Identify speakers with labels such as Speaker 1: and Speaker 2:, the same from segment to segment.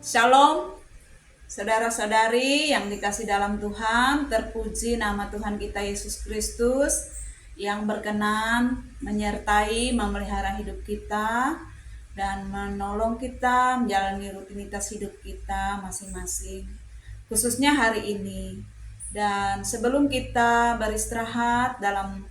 Speaker 1: Shalom, saudara-saudari yang dikasih dalam Tuhan, terpuji nama Tuhan kita Yesus Kristus yang berkenan menyertai, memelihara hidup kita dan menolong kita menjalani rutinitas hidup kita masing-masing, khususnya hari ini. Dan sebelum kita beristirahat dalam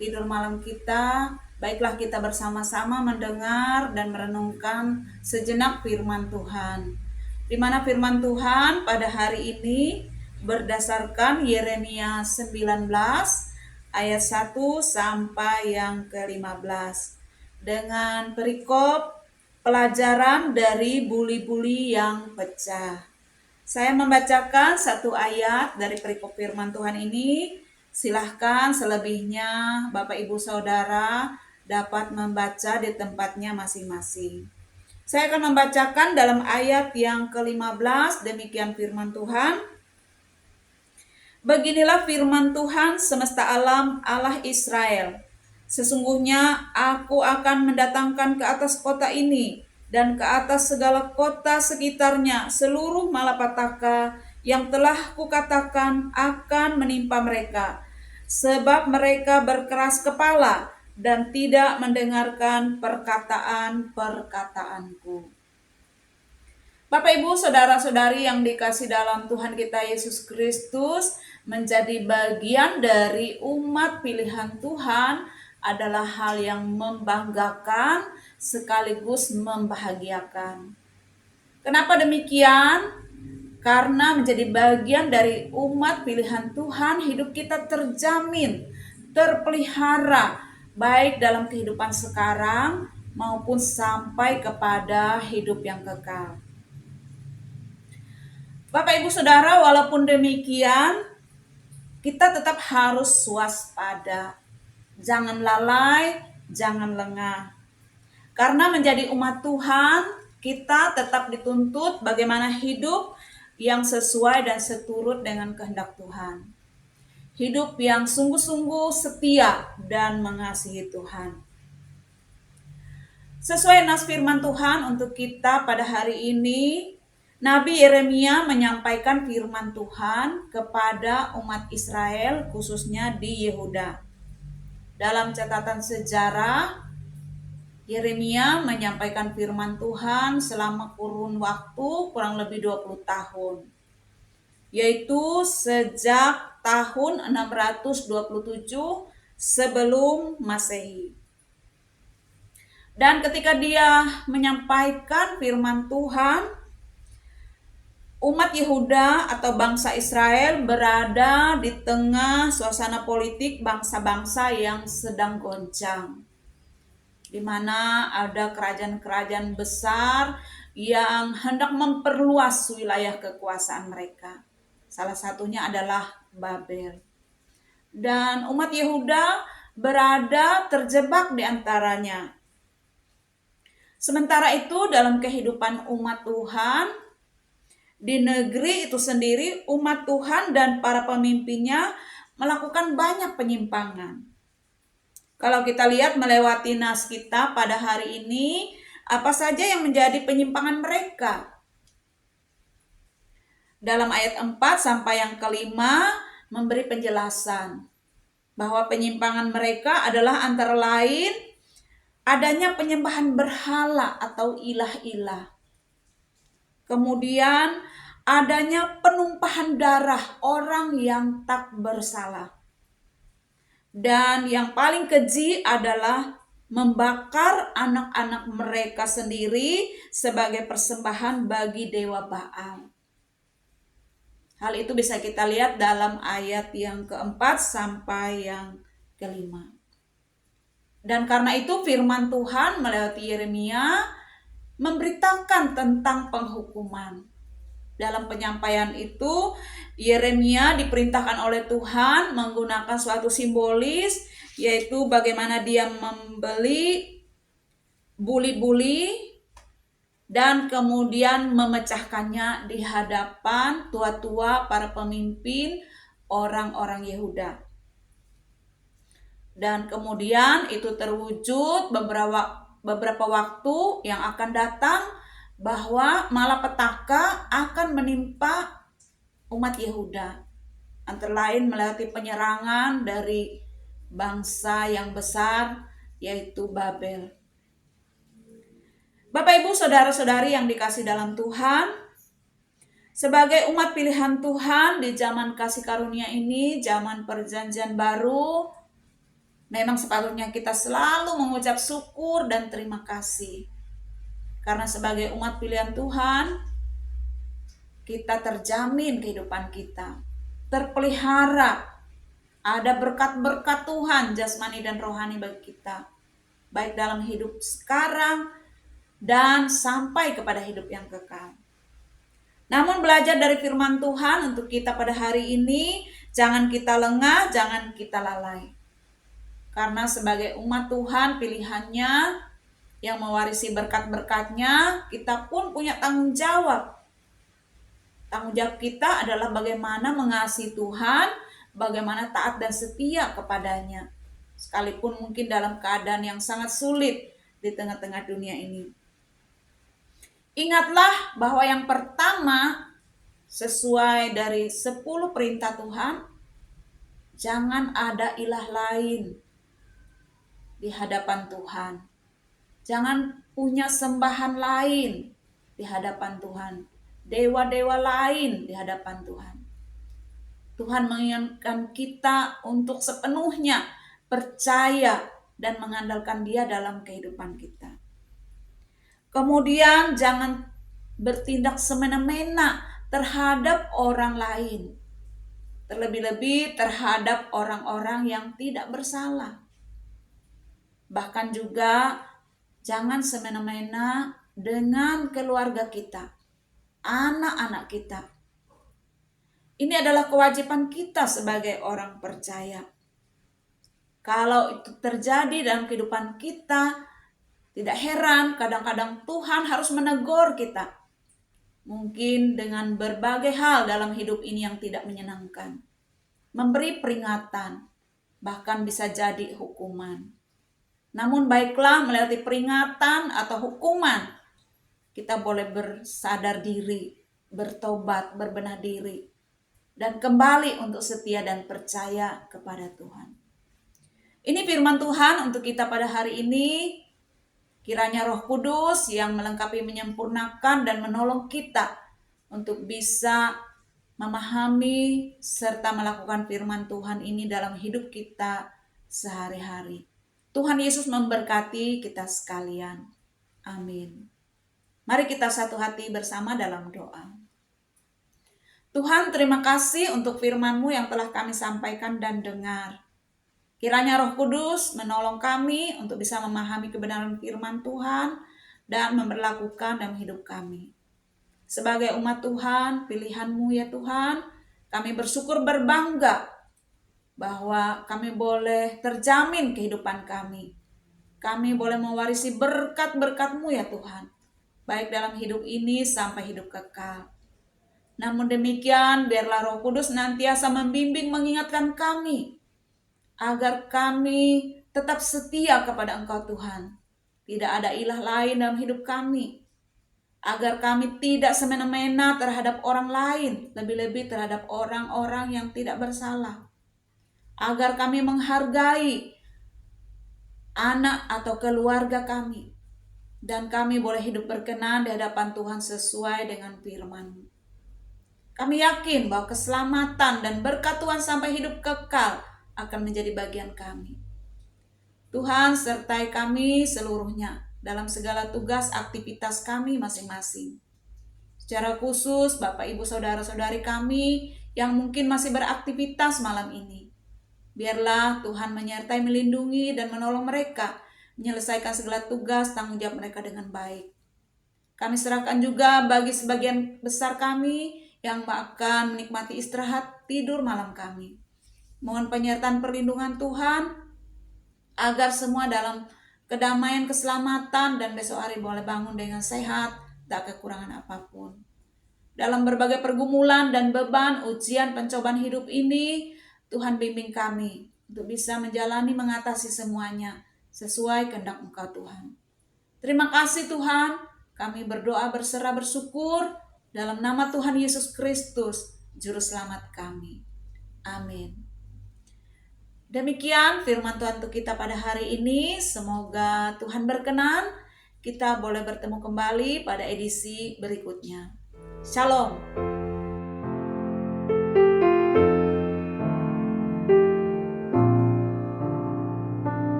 Speaker 1: tidur malam kita, baiklah kita bersama-sama mendengar dan merenungkan sejenak firman Tuhan. Di mana firman Tuhan pada hari ini berdasarkan Yeremia 19 ayat 1 sampai yang ke-15 dengan perikop pelajaran dari buli-buli yang pecah. Saya membacakan satu ayat dari perikop firman Tuhan ini. Silahkan selebihnya Bapak Ibu Saudara dapat membaca di tempatnya masing-masing. Saya akan membacakan dalam ayat yang ke-15, demikian firman Tuhan. Beginilah firman Tuhan semesta alam, Allah Israel. Sesungguhnya aku akan mendatangkan ke atas kota ini dan ke atas segala kota sekitarnya seluruh malapetaka yang telah kukatakan akan menimpa mereka. Sebab mereka berkeras kepala dan tidak mendengarkan perkataan-perkataanku. Bapak Ibu Saudara-saudari yang dikasih dalam Tuhan kita Yesus Kristus, menjadi bagian dari umat pilihan Tuhan adalah hal yang membanggakan sekaligus membahagiakan. Kenapa demikian? Karena menjadi bagian dari umat pilihan Tuhan, hidup kita terjamin, terpelihara, baik dalam kehidupan sekarang maupun sampai kepada hidup yang kekal. Bapak Ibu Saudara, walaupun demikian, kita tetap harus waspada. Jangan lalai, jangan lengah. Karena menjadi umat Tuhan, kita tetap dituntut bagaimana hidup yang sesuai dan seturut dengan kehendak Tuhan. Hidup yang sungguh-sungguh setia dan mengasihi Tuhan. Sesuai nas firman Tuhan untuk kita pada hari ini, Nabi Yeremia menyampaikan firman Tuhan kepada umat Israel, khususnya di Yehuda. Dalam catatan sejarah, Yeremia menyampaikan firman Tuhan selama kurun waktu kurang lebih 20 tahun. Yaitu sejak tahun 627 sebelum Masehi. Dan ketika dia menyampaikan firman Tuhan, umat Yehuda atau bangsa Israel berada di tengah suasana politik bangsa-bangsa yang sedang goncang, di mana ada kerajaan-kerajaan besar yang hendak memperluas wilayah kekuasaan mereka. Salah satunya adalah Babel. Dan umat Yehuda berada terjebak di antaranya. Sementara itu dalam kehidupan umat Tuhan, di negeri itu sendiri, umat Tuhan dan para pemimpinnya melakukan banyak penyimpangan. Kalau kita lihat melewati nas kita pada hari ini, apa saja yang menjadi penyimpangan mereka? Dalam ayat 4 sampai yang ke-5 memberi penjelasan bahwa penyimpangan mereka adalah antara lain adanya penyembahan berhala atau ilah-ilah. Kemudian adanya penumpahan darah orang yang tak bersalah. Dan yang paling keji adalah membakar anak-anak mereka sendiri sebagai persembahan bagi dewa Baal. Hal itu bisa kita lihat dalam ayat yang keempat sampai yang kelima. Dan karena itu firman Tuhan melalui Yeremia memberitakan tentang penghukuman. Dalam penyampaian itu, Yeremia diperintahkan oleh Tuhan menggunakan suatu simbolis, yaitu bagaimana dia membeli buli-buli dan kemudian memecahkannya di hadapan tua-tua para pemimpin orang-orang Yehuda. Dan kemudian itu terwujud beberapa waktu yang akan datang, bahwa malapetaka akan menimpa umat Yehuda, antara lain melewati penyerangan dari bangsa yang besar yaitu Babel. Bapak Ibu saudara-saudari yang dikasih dalam Tuhan, sebagai umat pilihan Tuhan di zaman kasih karunia ini, zaman perjanjian baru, memang sepatutnya kita selalu mengucap syukur dan terima kasih. Karena sebagai umat pilihan Tuhan, kita terjamin kehidupan kita, terpelihara, ada berkat-berkat Tuhan jasmani dan rohani bagi kita, baik dalam hidup sekarang dan sampai kepada hidup yang kekal. Namun belajar dari firman Tuhan untuk kita pada hari ini, jangan kita lengah, jangan kita lalai. Karena sebagai umat Tuhan pilihannya yang mewarisi berkat-berkatnya, kita pun punya tanggung jawab. Tanggung jawab kita adalah bagaimana mengasihi Tuhan, bagaimana taat dan setia kepadanya. Sekalipun mungkin dalam keadaan yang sangat sulit di tengah-tengah dunia ini. Ingatlah bahwa yang pertama, sesuai dari 10 perintah Tuhan, jangan ada ilah lain di hadapan Tuhan. Jangan punya sembahan lain di hadapan Tuhan. Dewa-dewa lain di hadapan Tuhan. Tuhan mengingatkan kita untuk sepenuhnya percaya dan mengandalkan Dia dalam kehidupan kita. Kemudian jangan bertindak semena-mena terhadap orang lain. Terlebih-lebih terhadap orang-orang yang tidak bersalah. Bahkan juga jangan semena-mena dengan keluarga kita, anak-anak kita. Ini adalah kewajiban kita sebagai orang percaya. Kalau itu terjadi dalam kehidupan kita, tidak heran kadang-kadang Tuhan harus menegur kita. Mungkin dengan berbagai hal dalam hidup ini yang tidak menyenangkan. Memberi peringatan, bahkan bisa jadi hukuman. Namun baiklah melewati peringatan atau hukuman, kita boleh bersadar diri, bertobat, berbenah diri, dan kembali untuk setia dan percaya kepada Tuhan. Ini firman Tuhan untuk kita pada hari ini. Kiranya Roh Kudus yang melengkapi, menyempurnakan, dan menolong kita untuk bisa memahami serta melakukan firman Tuhan ini dalam hidup kita sehari-hari. Tuhan Yesus memberkati kita sekalian. Amin. Mari kita satu hati bersama dalam doa. Tuhan, terima kasih untuk firman-Mu yang telah kami sampaikan dan dengar. Kiranya Roh Kudus menolong kami untuk bisa memahami kebenaran firman Tuhan dan memberlakukan dalam hidup kami. Sebagai umat Tuhan, pilihan-Mu ya Tuhan, kami bersyukur berbangga bahwa kami boleh terjamin kehidupan kami. Kami boleh mewarisi berkat-berkat-Mu ya Tuhan, baik dalam hidup ini sampai hidup kekal. Namun demikian, biarlah Roh Kudus senantiasa membimbing, mengingatkan kami, agar kami tetap setia kepada Engkau Tuhan. Tidak ada ilah lain dalam hidup kami. Agar kami tidak semena-mena terhadap orang lain, lebih-lebih terhadap orang-orang yang tidak bersalah. Agar kami menghargai anak atau keluarga kami. Dan kami boleh hidup berkenan di hadapan Tuhan sesuai dengan firman-Mu. Kami yakin bahwa keselamatan dan berkat Tuhan sampai hidup kekal akan menjadi bagian kami. Tuhan sertai kami seluruhnya dalam segala tugas aktivitas kami masing-masing. Secara khusus Bapak Ibu Saudara-saudari kami yang mungkin masih beraktivitas malam ini. Biarlah Tuhan menyertai, melindungi, dan menolong mereka menyelesaikan segala tugas tanggung jawab mereka dengan baik. Kami serahkan juga bagi sebagian besar kami yang akan menikmati istirahat tidur malam kami. Mohon penyertaan perlindungan Tuhan agar semua dalam kedamaian, keselamatan, dan besok hari boleh bangun dengan sehat, tak kekurangan apapun. Dalam berbagai pergumulan dan beban, ujian, pencobaan hidup ini, Tuhan bimbing kami untuk bisa menjalani, mengatasi semuanya sesuai kehendak Engkau Tuhan. Terima kasih Tuhan, Kami berdoa, berserah, bersyukur dalam nama Tuhan Yesus Kristus, Juru Selamat kami. Amin. Demikian firman Tuhan untuk kita pada hari ini. Semoga Tuhan berkenan kita boleh bertemu kembali pada edisi berikutnya. Shalom.